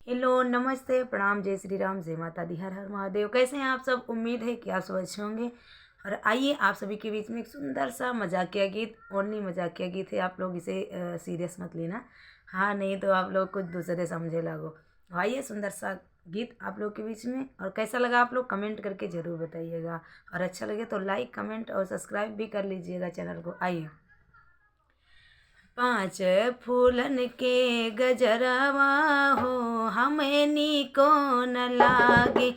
Hello, नमस्ते, प्रणाम, जय श्री राम, जय माता दी, हर हर महादेव। कैसे हैं आप सब? उम्मीद है कि आप सब अच्छे होंगे। और आइए आप सभी के बीच में एक सुंदर सा मजाकिया गीत, ओनली मजाकिया गीत है। आप लोग इसे सीरियस मत लेना। हाँ, नहीं तो आप लोग कुछ दूसरे समझे लगो। आइए सुंदर सा गीत आप लोग के बीच में। और कैसा लगा आप लोग कमेंट करके ज़रूर बताइएगा। और अच्छा लगे तो लाइक, कमेंट और सब्सक्राइब भी कर लीजिएगा चैनल को। आइए। पाँच फूलन के गजरवा हो, हमें नीको न लागे।